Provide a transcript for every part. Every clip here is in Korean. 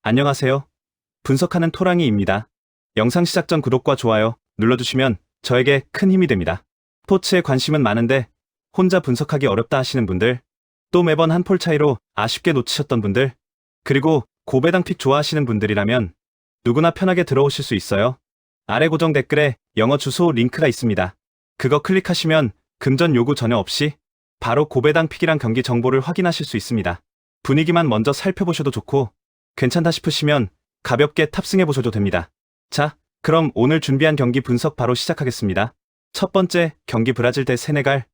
안녕하세요. 분석하는 토랑이입니다. 영상 시작 전 구독과 좋아요 눌러주시면 저에게 큰 힘이 됩니다. 스포츠에 관심은 많은데 혼자 분석하기 어렵다 하시는 분들, 또 매번 한 폴 차이로 아쉽게 놓치셨던 분들, 그리고 고배당 픽 좋아하시는 분들이라면 누구나 편하게 들어오실 수 있어요. 아래 고정 댓글에 영어 주소 링크가 있습니다. 그거 클릭하시면 금전 요구 전혀 없이 바로 고배당 픽이랑 경기 정보를 확인하실 수 있습니다. 분위기만 먼저 살펴보셔도 좋고 괜찮다 싶으시면 가볍게 탑승해보셔도 됩니다. 자, 그럼 오늘 준비한 경기 분석 바로 시작하겠습니다. 첫 번째 경기 브라질 대 세네갈.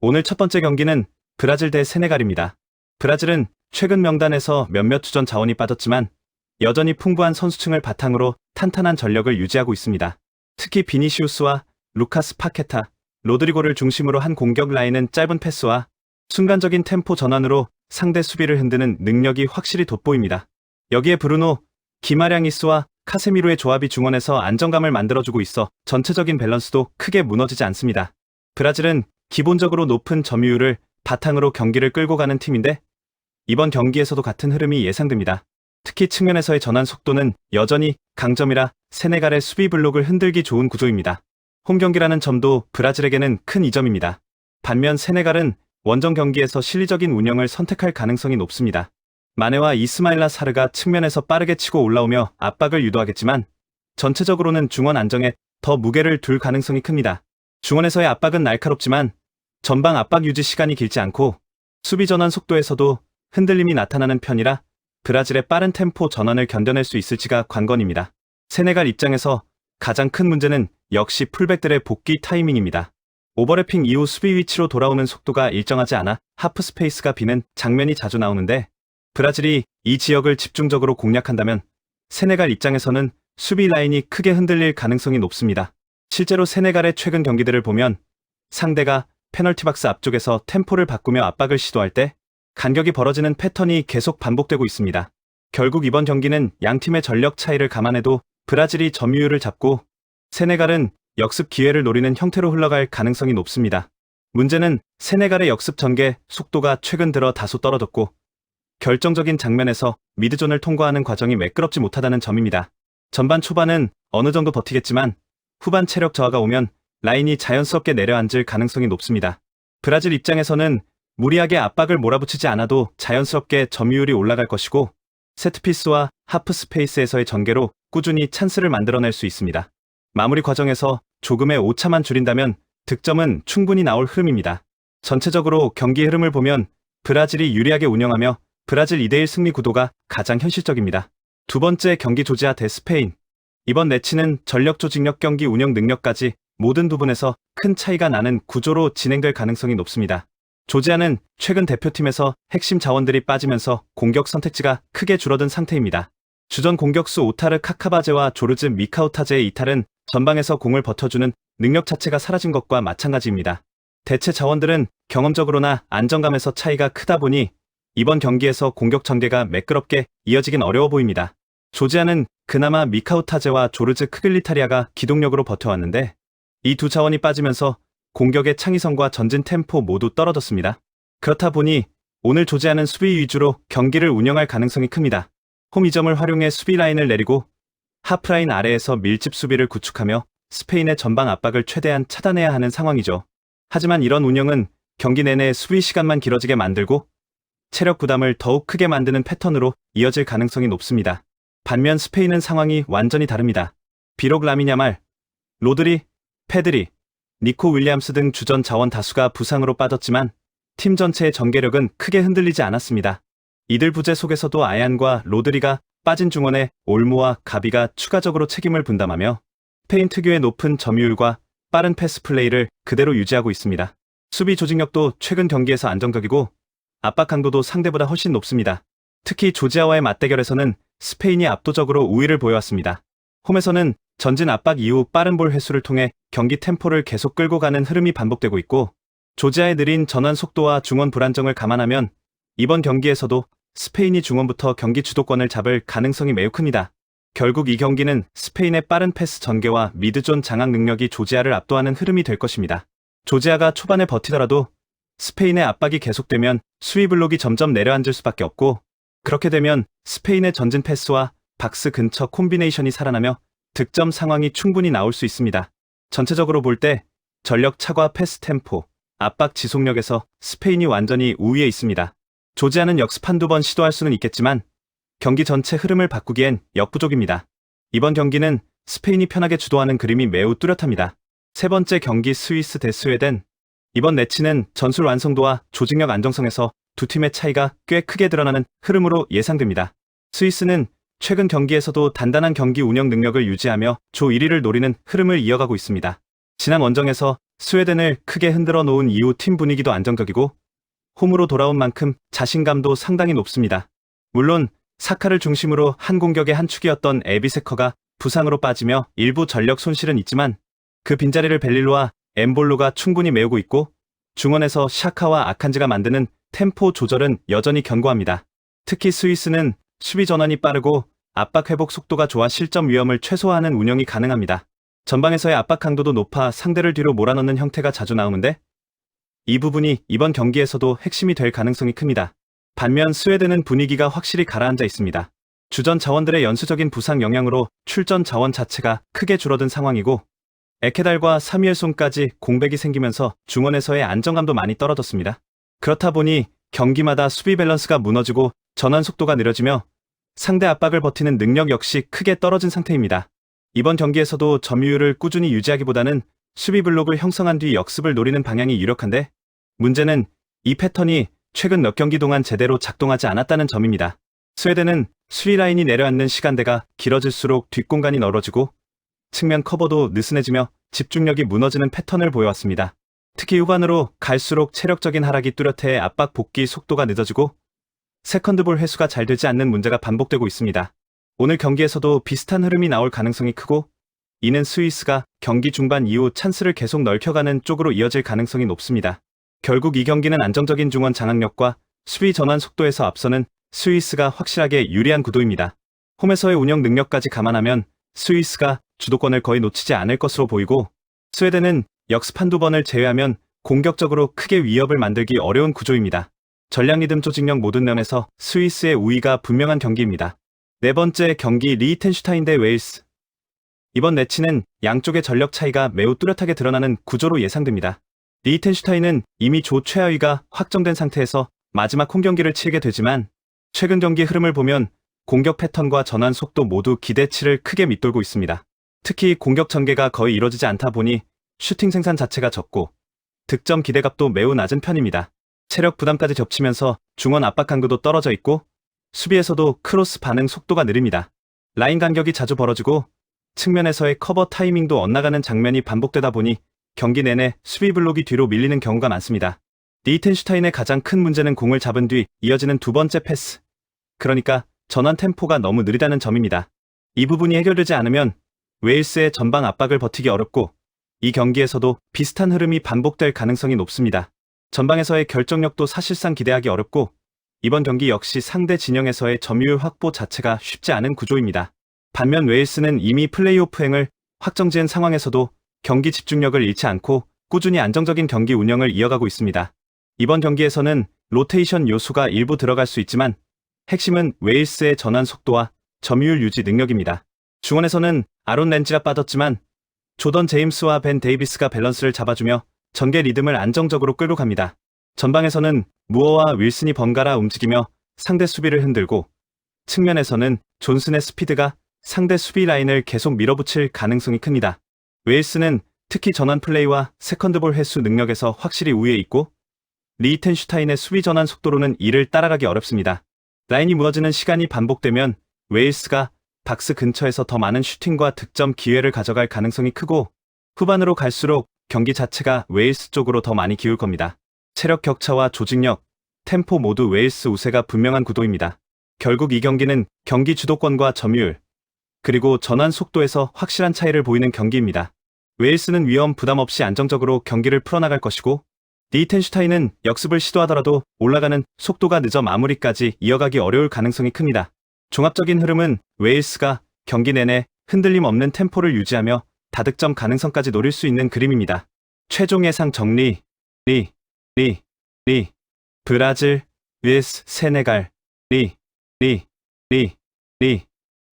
오늘 첫 번째 경기는 브라질 대 세네갈입니다. 브라질은 최근 명단에서 몇몇 주전 자원이 빠졌지만 여전히 풍부한 선수층을 바탕으로 탄탄한 전력을 유지하고 있습니다. 특히 비니시우스와 루카스 파케타, 로드리고를 중심으로 한 공격 라인은 짧은 패스와 순간적인 템포 전환으로 상대 수비를 흔드는 능력이 확실히 돋보입니다. 여기에 브루노, 기마량이스와 카세미로의 조합이 중원에서 안정감을 만들어주고 있어 전체적인 밸런스도 크게 무너지지 않습니다. 브라질은 기본적으로 높은 점유율을 바탕으로 경기를 끌고 가는 팀인데 이번 경기에서도 같은 흐름이 예상됩니다. 특히 측면에서의 전환 속도는 여전히 강점이라 세네갈의 수비 블록을 흔들기 좋은 구조입니다. 홈 경기라는 점도 브라질에게는 큰 이점입니다. 반면 세네갈은 원정 경기에서 실리적인 운영을 선택할 가능성이 높습니다. 마네와 이스마일라 사르가 측면에서 빠르게 치고 올라오며 압박을 유도하겠지만 전체적으로는 중원 안정에 더 무게를 둘 가능성이 큽니다. 중원에서의 압박은 날카롭지만 전방 압박 유지 시간이 길지 않고 수비 전환 속도에서도 흔들림이 나타나는 편이라 브라질의 빠른 템포 전환을 견뎌낼 수 있을지가 관건입니다. 세네갈 입장에서 가장 큰 문제는 역시 풀백들의 복귀 타이밍입니다. 오버래핑 이후 수비 위치로 돌아오는 속도가 일정하지 않아 하프 스페이스가 비는 장면이 자주 나오는데 브라질이 이 지역을 집중적으로 공략한다면 세네갈 입장에서는 수비 라인이 크게 흔들릴 가능성이 높습니다. 실제로 세네갈의 최근 경기들을 보면 상대가 페널티 박스 앞쪽에서 템포를 바꾸며 압박을 시도할 때 간격이 벌어지는 패턴이 계속 반복되고 있습니다. 결국 이번 경기는 양팀의 전력 차이를 감안해도 브라질이 점유율을 잡고 세네갈은 역습 기회를 노리는 형태로 흘러갈 가능성이 높습니다. 문제는 세네갈의 역습 전개 속도가 최근 들어 다소 떨어졌고 결정적인 장면에서 미드존을 통과하는 과정이 매끄럽지 못하다는 점입니다. 전반 초반은 어느 정도 버티겠지만 후반 체력 저하가 오면 라인이 자연스럽게 내려앉을 가능성이 높습니다. 브라질 입장에서는 무리하게 압박을 몰아붙이지 않아도 자연스럽게 점유율이 올라갈 것이고 세트피스와 하프 스페이스에서의 전개로 꾸준히 찬스를 만들어낼 수 있습니다. 마무리 과정에서 조금의 오차만 줄인다면 득점은 충분히 나올 흐름입니다. 전체적으로 경기 흐름을 보면 브라질이 유리하게 운영하며 브라질 2대1 승리 구도가 가장 현실적입니다. 두 번째 경기 조지아 대 스페인. 이번 매치는 전력 조직력 경기 운영 능력까지 모든 부분에서 큰 차이가 나는 구조로 진행될 가능성이 높습니다. 조지아는 최근 대표팀에서 핵심 자원들이 빠지면서 공격 선택지가 크게 줄어든 상태입니다. 주전 공격수 오타르 카카바제와 조르즈 미카우타제의 이탈은 전방에서 공을 버텨주는 능력 자체가 사라진 것과 마찬가지입니다. 대체 자원들은 경험적으로나 안정감에서 차이가 크다 보니 이번 경기에서 공격 전개가 매끄럽게 이어지긴 어려워 보입니다. 조지아는 그나마 미카우타제와 조르즈 크글리타리아가 기동력으로 버텨왔는데 이 두 자원이 빠지면서 공격의 창의성과 전진 템포 모두 떨어졌습니다. 그렇다 보니 오늘 조지아는 수비 위주로 경기를 운영할 가능성이 큽니다. 홈 이점을 활용해 수비 라인을 내리고 하프라인 아래에서 밀집 수비를 구축하며 스페인의 전방 압박을 최대한 차단해야 하는 상황이죠. 하지만 이런 운영은 경기 내내 수비 시간만 길어지게 만들고 체력 부담을 더욱 크게 만드는 패턴으로 이어질 가능성이 높습니다. 반면 스페인은 상황이 완전히 다릅니다. 비록 라민 야말, 로드리, 페드리, 니코 윌리엄스 등 주전 자원 다수가 부상으로 빠졌지만 팀 전체의 전개력은 크게 흔들리지 않았습니다. 이들 부재 속에서도 아얀과 로드리가 빠진 중원에 올모와 가비가 추가적으로 책임을 분담하며 스페인 특유의 높은 점유율과 빠른 패스 플레이를 그대로 유지하고 있습니다. 수비 조직력도 최근 경기에서 안정적이고 압박 강도도 상대보다 훨씬 높습니다. 특히 조지아와의 맞대결에서는 스페인이 압도적으로 우위를 보여왔습니다. 홈에서는 전진 압박 이후 빠른 볼 회수를 통해 경기 템포를 계속 끌고 가는 흐름이 반복되고 있고 조지아의 느린 전환 속도와 중원 불안정을 감안하면 이번 경기에서도 스페인이 중원부터 경기 주도권을 잡을 가능성이 매우 큽니다. 결국 이 경기는 스페인의 빠른 패스 전개와 미드존 장악 능력이 조지아를 압도하는 흐름이 될 것입니다. 조지아가 초반에 버티더라도 스페인의 압박이 계속되면 수비 블록이 점점 내려앉을 수밖에 없고 그렇게 되면 스페인의 전진 패스와 박스 근처 콤비네이션이 살아나며 득점 상황이 충분히 나올 수 있습니다. 전체적으로 볼 때 전력 차과 패스 템포, 압박 지속력에서 스페인이 완전히 우위에 있습니다. 조지아는 역습 한두 번 시도할 수는 있겠지만 경기 전체 흐름을 바꾸기엔 역부족입니다. 이번 경기는 스페인이 편하게 주도하는 그림이 매우 뚜렷합니다. 세 번째 경기 스위스 대 스웨덴. 이번 매치는 전술 완성도와 조직력 안정성에서 두 팀의 차이가 꽤 크게 드러나는 흐름으로 예상됩니다. 스위스는 최근 경기에서도 단단한 경기 운영 능력을 유지하며 조 1위를 노리는 흐름을 이어가고 있습니다. 지난 원정에서 스웨덴을 크게 흔들어 놓은 이후 팀 분위기도 안정적이고 홈으로 돌아온 만큼 자신감도 상당히 높습니다. 물론 사카를 중심으로 한 공격의 한 축이었던 에비세커가 부상으로 빠지며 일부 전력 손실은 있지만 그 빈자리를 벨릴로와 엠볼로가 충분히 메우고 있고 중원에서 샤카와 아칸지가 만드는 템포 조절은 여전히 견고합니다. 특히 스위스는 수비 전환이 빠르고 압박 회복 속도가 좋아 실점 위험을 최소화하는 운영이 가능합니다. 전방에서의 압박 강도도 높아 상대를 뒤로 몰아넣는 형태가 자주 나오는데 이 부분이 이번 경기에서도 핵심이 될 가능성이 큽니다. 반면 스웨덴은 분위기가 확실히 가라앉아 있습니다. 주전 자원들의 연수적인 부상 영향으로 출전 자원 자체가 크게 줄어든 상황이고 에케달과 사미엘손까지 공백이 생기면서 중원에서의 안정감도 많이 떨어졌습니다. 그렇다 보니 경기마다 수비 밸런스가 무너지고 전환 속도가 느려지며 상대 압박을 버티는 능력 역시 크게 떨어진 상태입니다. 이번 경기에서도 점유율을 꾸준히 유지하기보다는 수비 블록을 형성한 뒤 역습을 노리는 방향이 유력한데 문제는 이 패턴이 최근 몇 경기 동안 제대로 작동하지 않았다는 점입니다. 스웨덴은 수비 라인이 내려앉는 시간대가 길어질수록 뒷공간이 넓어지고 측면 커버도 느슨해지며 집중력이 무너지는 패턴을 보여왔습니다. 특히 후반으로 갈수록 체력적인 하락이 뚜렷해 압박 복귀 속도가 늦어지고 세컨드볼 회수가 잘 되지 않는 문제가 반복되고 있습니다. 오늘 경기에서도 비슷한 흐름이 나올 가능성이 크고 이는 스위스가 경기 중반 이후 찬스를 계속 넓혀가는 쪽으로 이어질 가능성이 높습니다. 결국 이 경기는 안정적인 중원 장악력과 수비 전환 속도에서 앞서는 스위스가 확실하게 유리한 구도입니다. 홈에서의 운영 능력까지 감안하면 스위스가 주도권을 거의 놓치지 않을 것으로 보이고 스웨덴은 역습 한두 번을 제외하면 공격적으로 크게 위협을 만들기 어려운 구조입니다. 전략 리듬 조직력 모든 면에서 스위스의 우위가 분명한 경기입니다. 네 번째 경기 리히텐슈타인 대 웨일스. 이번 매치는 양쪽의 전력 차이가 매우 뚜렷하게 드러나는 구조로 예상됩니다. 리히텐슈타인은 이미 조 최하위가 확정된 상태에서 마지막 홈경기를 치르게 되지만 최근 경기 흐름을 보면 공격 패턴과 전환 속도 모두 기대치를 크게 밑돌고 있습니다. 특히 공격 전개가 거의 이루어지지 않다 보니 슈팅 생산 자체가 적고 득점 기대값도 매우 낮은 편입니다. 체력 부담까지 겹치면서 중원 압박 강도도 떨어져 있고 수비에서도 크로스 반응 속도가 느립니다. 라인 간격이 자주 벌어지고 측면에서의 커버 타이밍도 엇나가는 장면이 반복되다 보니 경기 내내 수비 블록이 뒤로 밀리는 경우가 많습니다. 리히텐슈타인의 가장 큰 문제는 공을 잡은 뒤 이어지는 두 번째 패스. 그러니까 전환 템포가 너무 느리다는 점입니다. 이 부분이 해결되지 않으면 웨일스의 전방 압박을 버티기 어렵고 이 경기에서도 비슷한 흐름이 반복될 가능성이 높습니다. 전방에서의 결정력도 사실상 기대하기 어렵고 이번 경기 역시 상대 진영에서의 점유율 확보 자체가 쉽지 않은 구조입니다. 반면 웨일스는 이미 플레이오프행을 확정지은 상황에서도 경기 집중력을 잃지 않고 꾸준히 안정적인 경기 운영을 이어가고 있습니다. 이번 경기에서는 로테이션 요소가 일부 들어갈 수 있지만 핵심은 웨일스의 전환 속도와 점유율 유지 능력입니다. 중원에서는 아론 렌지가 빠졌지만 조던 제임스와 벤 데이비스가 밸런스를 잡아주며 전개 리듬을 안정적으로 끌고 갑니다. 전방에서는 무어와 윌슨이 번갈아 움직이며 상대 수비를 흔들고 측면에서는 존슨의 스피드가 상대 수비 라인을 계속 밀어붙일 가능성이 큽니다. 웨일스는 특히 전환 플레이와 세컨드볼 회수 능력에서 확실히 우위에 있고 리히텐슈타인의 수비 전환 속도로는 이를 따라가기 어렵습니다. 라인이 무너지는 시간이 반복되면 웨일스가 박스 근처에서 더 많은 슈팅과 득점 기회를 가져갈 가능성이 크고 후반으로 갈수록 경기 자체가 웨일스 쪽으로 더 많이 기울 겁니다. 체력 격차와 조직력, 템포 모두 웨일스 우세가 분명한 구도입니다. 결국 이 경기는 경기 주도권과 점유율, 그리고 전환 속도에서 확실한 차이를 보이는 경기입니다. 웨일스는 위험 부담 없이 안정적으로 경기를 풀어나갈 것이고 리히텐슈타인은 역습을 시도하더라도 올라가는 속도가 늦어 마무리까지 이어가기 어려울 가능성이 큽니다. 종합적인 흐름은 웨일스가 경기 내내 흔들림 없는 템포를 유지하며 다득점 가능성까지 노릴 수 있는 그림입니다. 최종 예상 정리. 브라질 vs 세네갈.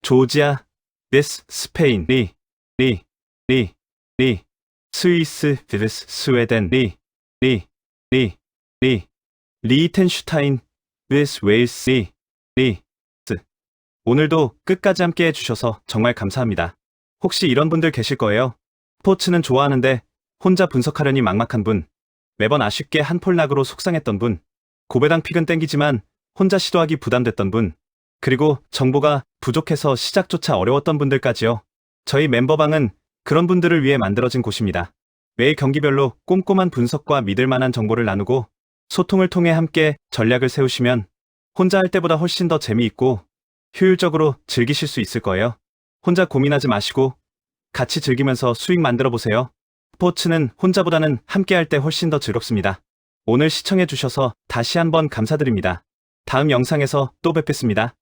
조지아, 베스, 스페인, 리, 스위스, 비르스, 스웨덴, 리히텐슈타인, 베스, 웨일스, 스. 오늘도 끝까지 함께 해주셔서 정말 감사합니다. 혹시 이런 분들 계실 거예요? 스포츠는 좋아하는데 혼자 분석하려니 막막한 분, 매번 아쉽게 한 폴락으로 속상했던 분, 고배당 픽은 땡기지만 혼자 시도하기 부담됐던 분, 그리고 정보가 부족해서 시작조차 어려웠던 분들까지요. 저희 멤버방은 그런 분들을 위해 만들어진 곳입니다. 매일 경기별로 꼼꼼한 분석과 믿을 만한 정보를 나누고 소통을 통해 함께 전략을 세우시면 혼자 할 때보다 훨씬 더 재미있고 효율적으로 즐기실 수 있을 거예요. 혼자 고민하지 마시고 같이 즐기면서 수익 만들어 보세요. 스포츠는 혼자보다는 함께 할 때 훨씬 더 즐겁습니다. 오늘 시청해 주셔서 다시 한번 감사드립니다. 다음 영상에서 또 뵙겠습니다.